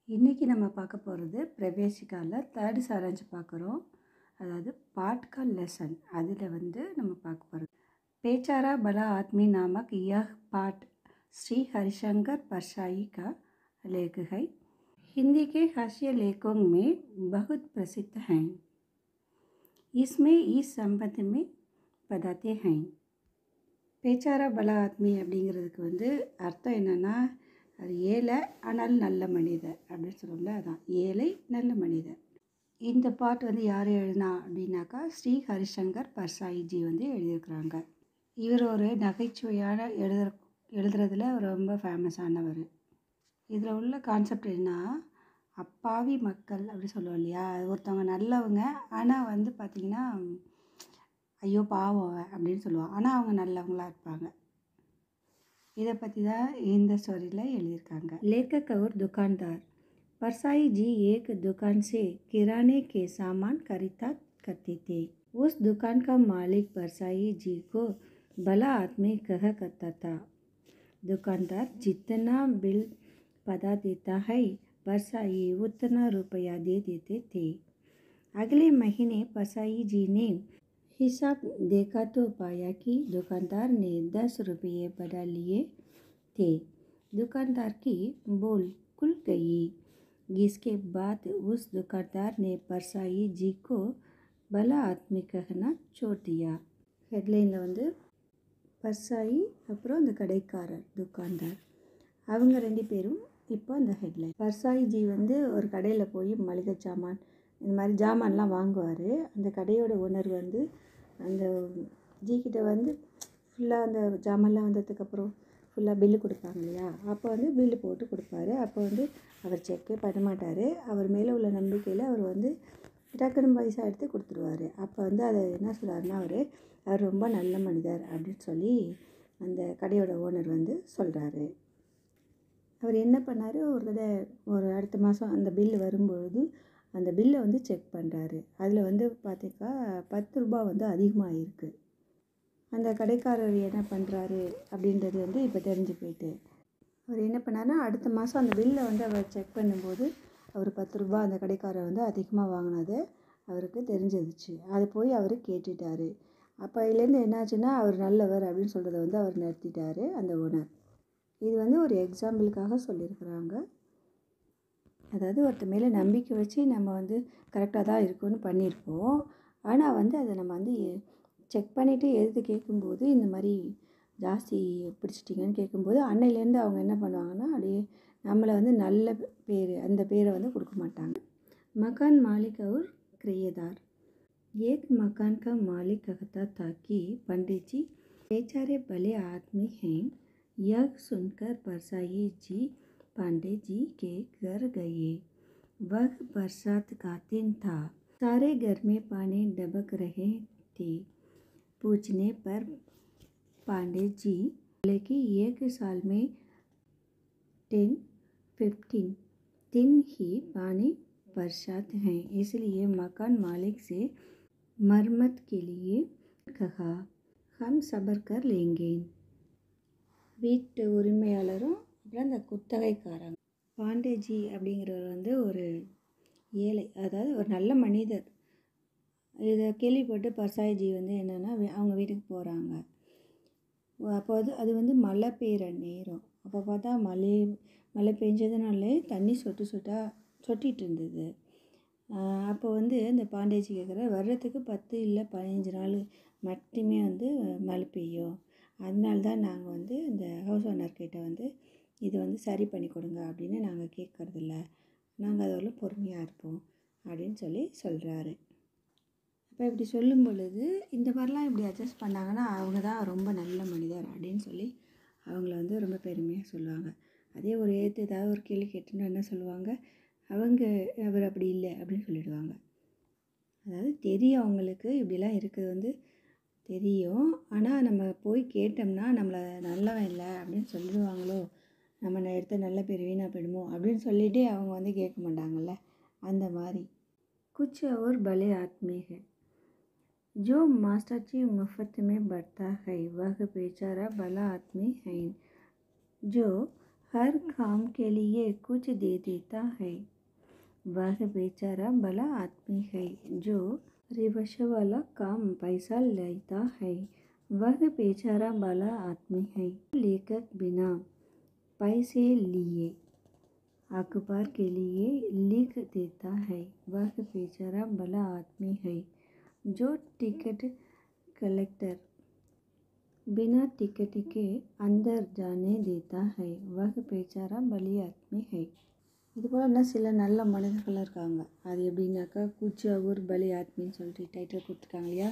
இன்றைக்கி நம்ம பார்க்க போகிறது பிரவேசிக்காவில் தேர்டு சாராஞ்சு பார்க்குறோம். அதாவது पाठ का लेसन அதில் நம்ம பார்க்க போகிறது बेचारा भला आदमी नामक यह पाठ श्री हरिशंकर परसाई का लेख है। हिंदी के हास्य लेखों में बहुत प्रसिद्ध हैं। इसमें इस संबंध में बताते हैं। பேச்சாரா பல ஆத்மி அப்படிங்கிறதுக்கு அர்த்தம் என்னென்னா, அது ஏழை ஆனால் நல்ல மனிதர் அப்படின்னு சொல்லுவோம்ல, அதான் ஏழை நல்ல மனிதர். இந்த பாட்டு யார் எழுதினா அப்படின்னாக்கா ஸ்ரீ ஹரிசங்கர் பர்சாயிஜி எழுதியிருக்கிறாங்க. இவர் ஒரு நகைச்சுவையான எழுதுறதுல ரொம்ப ஃபேமஸானவர். இதில் உள்ள கான்செப்ட் என்ன, அப்பாவி மக்கள் அப்படி சொல்லுவோம் இல்லையா, ஒருத்தவங்க நல்லவங்க ஆனால் பார்த்திங்கன்னா ஐயோ பாவம் அப்படின்னு சொல்லுவாங்க, ஆனால் அவங்க நல்லவங்களாக இருப்பாங்க. இதை பற்றி தான் இந்த ஸ்டோரியில் எழுதியிருக்காங்க. लेखक और दुकानदार परसाई जी एक दुकान से किराने के सामान खरीदा करते थे। उस दुकान का मालिक परसाई जी को भला आदमी कहा करता था। दुकानदार जितना बिल पता देता है परसाई उतना रुपया दे देते थे। अगले महीने परसाई जी ने हिसाब देखा तो पाया कि दुकानदार ने 10 रुपये बढ़ा लिए थे। दुकानदार की बोल खुल गई। जिसके बाद उस दुकानदार ने परसाई जी को भला आदमी कहना छोड़ दिया। हेडलाइन பர்சாயி அப்புறம் அந்த கடைக்காரர் துக்கான்தார், அவங்க ரெண்டு பேரும் இப்போ அந்த ஹெட்லைன். பர்சாயி ஜி ஒரு கடையில் போய் மளிகை சாமான் இந்த மாதிரி ஜாமான்லாம் வாங்குவார். அந்த கடையோட ஓனர் அந்த ஜிக்கிட்ட ஃபுல்லாக அந்த ஜாமான்லாம் வந்ததுக்கப்புறம் ஃபுல்லாக பில்லு கொடுப்பாங்க இல்லையா, அப்போ பில்லு போட்டு கொடுப்பாரு. அப்போ அவர் செக்கே பண்ண மாட்டார். அவர் மேலே உள்ள நம்பிக்கையில் அவர் டக்குனு பைசா எடுத்து கொடுத்துருவார். அப்போ அதை என்ன சொல்கிறாருன்னா, அவர் ரொம்ப நல்ல மனிதர் அப்படின்னு சொல்லி அந்த கடையோட ஓனர் சொல்கிறாரு. அவர் என்ன பண்ணார், ஒரு அடுத்த மாதம் அந்த பில்லு வரும்பொழுது அந்த பில்லை செக் பண்ணுறாரு. அதில் பார்த்திக்கா 10 ரூபா அதிகமாக இருக்குது. அந்த கடைக்காரர் என்ன பண்ணுறாரு அப்படின்றது இப்போ தெரிஞ்சு போயிட்டு, அவர் என்ன பண்ணார்னா, அடுத்த மாதம் அந்த பில்லை அவர் செக் பண்ணும்போது அவர் 10 ரூபா அந்த கடைக்காரர் அதிகமாக வாங்கினது அவருக்கு தெரிஞ்சிருச்சு. அது போய் அவர் கேட்டுட்டார். அப்போ இதுலேருந்து என்னாச்சுன்னா, அவர் நல்லவர் அப்படின்னு சொல்கிறத அவர் நிறுத்திட்டார் அந்த ஓனர். இது ஒரு எக்ஸாம்பிளுக்காக சொல்லியிருக்கிறாங்க. அதாவது ஒருத்தர் மேலே நம்பிக்கை வச்சு நம்ம கரெக்டாக தான் இருக்குன்னு பண்ணியிருப்போம். ஆனால் அதை நம்ம செக் பண்ணிவிட்டு எடுத்து கேட்கும்போது இந்த மாதிரி ஜாஸ்தி பிடிச்சிட்டிங்கன்னு கேட்கும்போது அன்னையிலேருந்து அவங்க என்ன பண்ணுவாங்கன்னா, அப்படியே நம்மளை நல்ல பேர் அந்த பேரை கொடுக்க மாட்டாங்க. मकान मालिक और किराएदार। एक मकान का मालिक कहता था कि पंडित जी बेचारे भले आदमी हैं। यह सुनकर परसाई जी पांडे जी के घर गए। वह बरसात का दिन था। सारे घर में पानी डबक रहे थे। पूछने पर पांडे जी बोले कि एक साल में 10-15 दिन ही पानी बरसात है, इसलिए मकान मालिक से मरम्मत के लिए कहा। हम सब्र कर लेंगे। வீட்டு உரிமையாளரும் அப்புறம் அந்த குத்தகைக்காரங்க. பாண்டேஜி அப்படிங்கிறவர் ஒரு ஏழை, அதாவது ஒரு நல்ல மனிதர். இதை கேள்விப்பட்டு பர்சாயிஜி என்னென்னா அவங்க வீட்டுக்கு போகிறாங்க. அப்போ அது மழை பெய்கிற நேரம். அப்போ பார்த்தா மழை பெஞ்சதுனாலே தண்ணி சொட்டிகிட்டு இருந்தது. அப்போ அந்த பாண்டேஜி கேட்குற, வர்றதுக்கு 10 இல்லை 15 நாள் மட்டுமே மழை பெய்யும். அதனால தான் நாங்கள் இந்த ஹவுஸ் ஓனர்கிட்ட இது சரி பண்ணி கொடுங்க அப்படின்னு நாங்கள் கேட்குறதில்ல, நாங்கள் அதோட பொறுமையாக இருப்போம் அப்படின்னு சொல்கிறாரு. அப்போ இப்படி சொல்லும் பொழுது இந்த மாதிரிலாம் இப்படி அட்ஜஸ்ட் பண்ணாங்கன்னா அவங்க தான் ரொம்ப நல்ல மனிதர் அப்படின்னு அவங்கள ரொம்ப பெருமையாக சொல்லுவாங்க. அதே ஒரு ஏதாவது ஒரு கேள்வி கேட்டுன்னா என்ன சொல்லுவாங்க, அவர் அப்படி இல்லை அப்படின்னு சொல்லிடுவாங்க. அதாவது தெரியும் அவங்களுக்கு இப்படிலாம் இருக்குது தெரியும், ஆனால் நம்ம போய் கேட்டோம்னா நம்மளை நல்லவன் இல்லை அப்படின்னு சொல்லிடுவாங்களோ, நம்ம எடுத்த நல்ல பேர் வீணாக போயிடுமோ அப்படின்னு சொல்லிவிட்டு அவங்க கேட்க மாட்டாங்கள்ல, அந்த மாதிரி. குச் और भले आदमी है जो मास्टर जी मुफ्त में बढ़ता है वह बेचारा भला आदमी है जो हर काम के लिए कुछ दे देता है। वह बेचारा भला आदमी है जो रिवर्स वाला काम पैसा लेता है। वह बेचारा भला आदमी है लेकर बिना पैसे लिए अखबार के लिए लिख देता है। वह बेचारा भला आदमी है जो टिकट कलेक्टर बिना टिकट के अंदर जाने देता है। वह बेचारा भली आदमी है। இதுபோல் இன்னும் சில நல்ல மனிதர்கள் இருக்காங்க. அது எப்படின்னாக்கா குச் அவர் பலி ஆத்மின்னு சொல்லிட்டு டைட்டில் கொடுத்துருக்காங்க இல்லையா.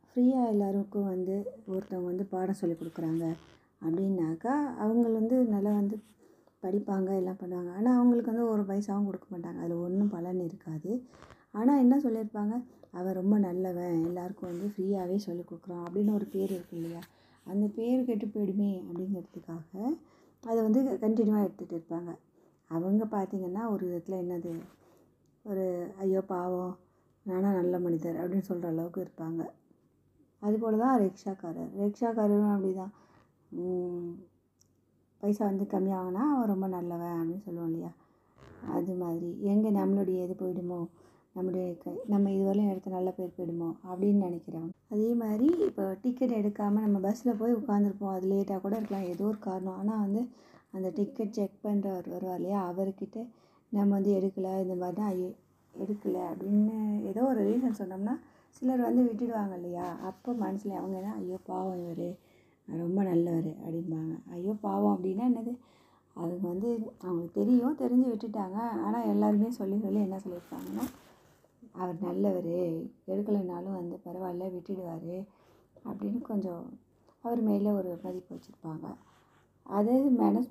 ஃப்ரீயாக எல்லாருக்கும் ஒருத்தவங்க பாடம் சொல்லி கொடுக்குறாங்க அப்படின்னாக்கா அவங்க நல்லா படிப்பாங்க எல்லாம் பண்ணுவாங்க. ஆனால் அவங்களுக்கு ஒரு பைசாவும் கொடுக்க மாட்டாங்க. அதில் ஒன்றும் பலன் இருக்காது. ஆனால் என்ன சொல்லியிருப்பாங்க, அவன் ரொம்ப நல்லவன், எல்லாருக்கும் ஃப்ரீயாகவே சொல்லிக் கொடுக்குறான் அப்படின்னு ஒரு பேர் இருக்கு இல்லையா. அந்த பேர் கெட்டு போயிடுமே அப்படிங்கிறதுக்காக அதை கண்டினியூவாக எடுத்துகிட்டு இருப்பாங்க. அவங்க பார்த்திங்கன்னா ஒரு விதத்தில் ஒரு ஐயோ பாவம் நானும் நல்ல மனிதர் அப்படின்னு சொல்கிற அளவுக்கு இருப்பாங்க. அதுபோல் தான் ரிக்ஷாக்காரரும் அப்படி தான். பைசா கம்மியாகனா அவன் ரொம்ப நல்லவன் அப்படின்னு சொல்லுவோம் இல்லையா. அது மாதிரி எங்கே நம்மளுடைய இது போயிடுமோ, நம்ம இதுவரையும் எடுத்த நல்ல பேர் போயிடுமோ அப்படின்னு நினைக்கிறவங்க. அதே மாதிரி இப்போ டிக்கெட் எடுக்காமல் நம்ம பஸ்ஸில் போய் உட்காந்துருப்போம். அது லேட்டாக கூட இருக்கலாம், ஏதோ ஒரு காரணம். ஆனால் அந்த டிக்கெட் செக் பண்ணுறவர் வருவார் இல்லையா, அவர்கிட்ட நம்ம எடுக்கலை, இந்த மாதிரி தான் எடுக்கலை அப்படின்னு ஏதோ ஒரு ரீசன் சொன்னோம்னா சிலர் விட்டுடுவாங்க இல்லையா. அப்போ மனசில் அவங்க என்ன, ஐயோ பாவம் இவர் ரொம்ப நல்லவர் அப்படிம்பாங்க. ஐயோ பாவம் அப்படின்னா என்னது, அவங்க அவங்களுக்கு தெரிஞ்சு விட்டுட்டாங்க. ஆனால் எல்லாருமே சொல்லி என்ன சொல்லியிருப்பாங்கன்னா, அவர் நல்லவர், எடுக்கலைனாலும் பரவாயில்ல விட்டுடுவார் அப்படின்னு கொஞ்சம் அவர் மேலே ஒரு மதிப்பு வச்சுருப்பாங்க. அதை மேனேஜ்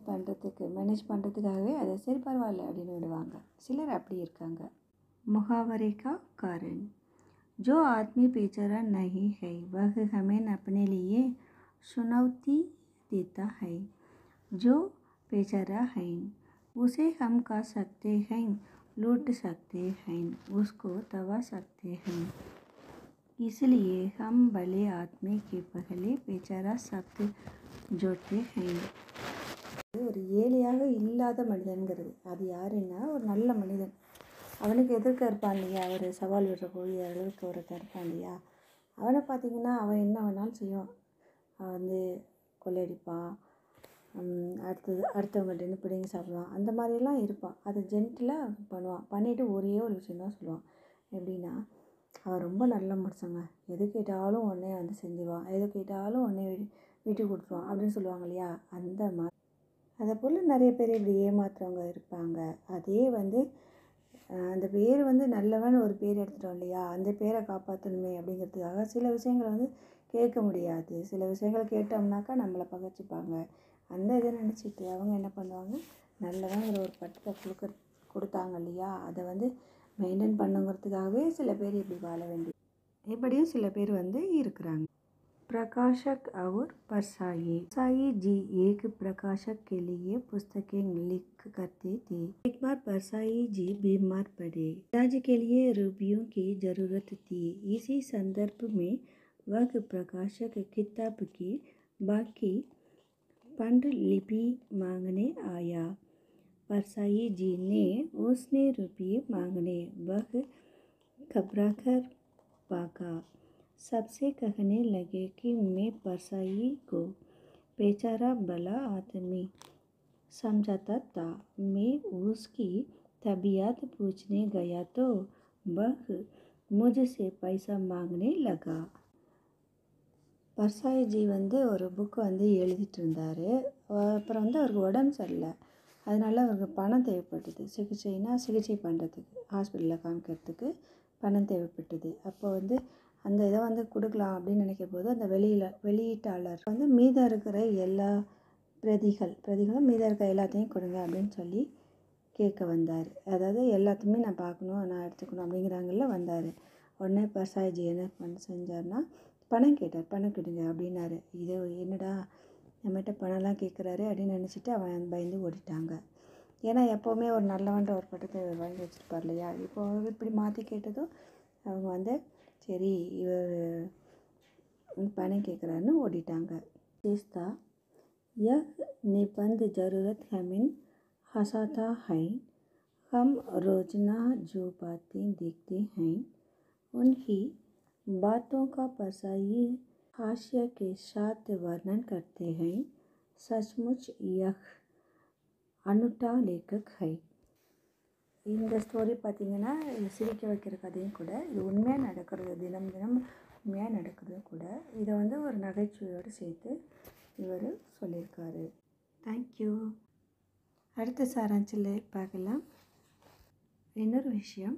பண்ணுறதுக்காகவே அதை சரி பரவாயில்ல அப்படின்னு விடுவாங்க. சிலர் அப்படி இருக்காங்க. मुहावरे का कारण जो आदमी बेचारा नहीं है वह हमें अपने लिए चुनौती देता है। जो बेचारा है उसे हम खा सकते हैं, लूट सकते हैं, उसको दबा सकते हैं। इसलिए हम भले आदमी के पहले बेचारा शब्द जोड़ते हैं. ஒரு ஏழையாக இல்லாத மனிதன்கிறது அது யாருன்னா ஒரு நல்ல மனிதன். அவனுக்கு எதிர்க்க இருப்பான் இல்லையா, ஒரு சவால் விடுறக்கூடிய அளவுக்கு ஒருத்தர் இருப்பான் இல்லையா. அவனை பார்த்திங்கன்னா அவன் என்ன வேணாலும் செய்வான். அவன் கொள்ளையடிப்பான், அடுத்தவங்கள்ட்ட பிடிங்கி சாப்பிடுவான், அந்த மாதிரியெல்லாம் இருப்பான். அதை ஜென்டிலாக பண்ணுவான். பண்ணிவிட்டு ஒரே ஒரு விஷயந்தான் சொல்லுவான். எப்படின்னா, அவன் ரொம்ப நல்ல மனுஷங்க, எது கேட்டாலும் உடனே செஞ்சுருவான், எது கேட்டாலும் உடனே விட்டு கொடுத்துருவான் அப்படின்னு சொல்லுவாங்க இல்லையா. அந்த மாதிரி அதை போல் நிறைய பேர் இப்படி ஏமாத்துறவங்க இருப்பாங்க. அதே அந்த பேர் நல்லவன் ஒரு பேர் எடுத்துட்டோம் இல்லையா, அந்த பேரை காப்பாற்றணுமே அப்படிங்கிறதுக்காக சில விஷயங்களை கேட்க முடியாது. சில விஷயங்கள் கேட்டோம்னாக்கா நம்மளை பகைச்சிப்பாங்க. அந்த இதை நினச்சிட்டு அவங்க என்ன பண்ணுவாங்க, நல்லவங்கிற ஒரு பட்டத்தை கொடுத்தாங்க இல்லையா, அதை மெயின்டைன் பண்ணுங்கிறதுக்காகவே சில பேர் இப்படி வாழ இப்படியும் சில பேர் இருக்கிறாங்க. प्रकाशक और परसाई जी एक प्रकाशक के लिए पुस्तकें लिख करते थे। एक बार परसाई जी बीमार पड़े। इलाज के लिए रुपयों की ज़रूरत थी। इसी संदर्भ में वह प्रकाशक किताब की बाकी पांडुलिपि मांगने आया। परसाई जी ने उसने रुपये मांगने वह घबराकर भागा। सबसे कहने लगे कि मैं परसाई को बेचारा भला आदमी समझता था। मैं उसकी तबीयत पूछने गया तो वह मुझसे पैसा मांगने लगा. பர்சாய் ஜி ஒரு புக்கு எழுதிட்டு இருந்தார். அப்புறம் அவருக்கு உடம்பு சரியில்லை. அதனால் அவருக்கு பணம் தேவைப்பட்டது. சிகிச்சை பண்ணுறதுக்கு ஹாஸ்பிட்டலில் காமிக்கிறதுக்கு பணம் தேவைப்பட்டது. அப்போ அந்த இதை கொடுக்கலாம் அப்படின்னு நினைக்கும் போது அந்த வெளியீட்டாளர் மீதம் இருக்கிற எல்லா பிரதிகளும் மீதம் இருக்கிற எல்லாத்தையும் கொடுங்க அப்படின்னு சொல்லி கேட்க வந்தார். அதாவது எல்லாத்தையுமே நான் பார்க்கணும், நான் எடுத்துக்கணும் அப்படிங்கிறாங்கல்ல வந்தார். உடனே பர்சாய்ஜி என்ன செஞ்சார்னா பணம் கேட்டார். பணம் கொடுங்க அப்படின்னாரு. இது என்னடா நம்மகிட்ட பணம்லாம் கேட்குறாரு அப்படின்னு நினச்சிட்டு அவன் பயந்து ஓடிட்டாங்க. ஏன்னா எப்போவுமே ஒரு நல்லவன்ற ஒரு பட்டத்தை வாங்கி வச்சுருப்பார் இல்லையா. இப்போ இப்படி மாற்றி கேட்டதும் அவங்க சரி இவர் பணம் கேட்குறாருன்னு ஓடிட்டாங்க. சேஸ்தா यह निबंध ज़रूरत हमें हंसाता है। हम रोज़ाना जो बातें देखते हैं उन्हीं बातों का पसाई हास्य के साथ वर्णन करते हैं। सचमुच यह அனுட்டா லேखक है. இந்த ஸ்டோரி பார்த்திங்கன்னா இது சிரிக்க வைக்கிற கதையும் கூட. இது உண்மையாக நடக்கிறது, தினம் தினம் உண்மையாக நடக்கிறது கூட. இதை வந்து ஒரு நகைச்சுவையோடு சேர்த்து இவர் சொல்லியிருக்காரு. தேங்க்யூ. அடுத்த சாராஞ்சில் பார்க்கலாம். இன்னொரு விஷயம்,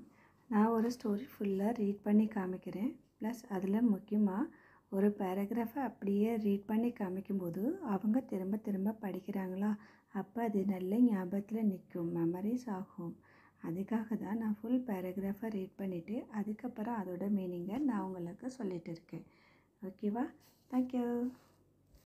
நான் ஒரு ஸ்டோரி ஃபுல்லாக ரீட் பண்ணி காமிக்கிறேன். ப்ளஸ் அதில் முக்கியமாக ஒரு பேராகிராஃபை அப்படியே ரீட் பண்ணி காமிக்கும்போது அவங்க திரும்ப திரும்ப படிக்கிறாங்களா, அப்போ அது நல்ல ஞாபகத்தில் நிற்கும், மெமரிஸ் ஆகும். அதுக்காக தான் நான் ஃபுல் பேராகிராஃபை ரீட் பண்ணிவிட்டு அதுக்கப்புறம் அதோட மீனிங்கை நான் உங்களுக்கு சொல்லிகிட்டு இருக்கேன். ஓகேவா? தேங்க்யூ.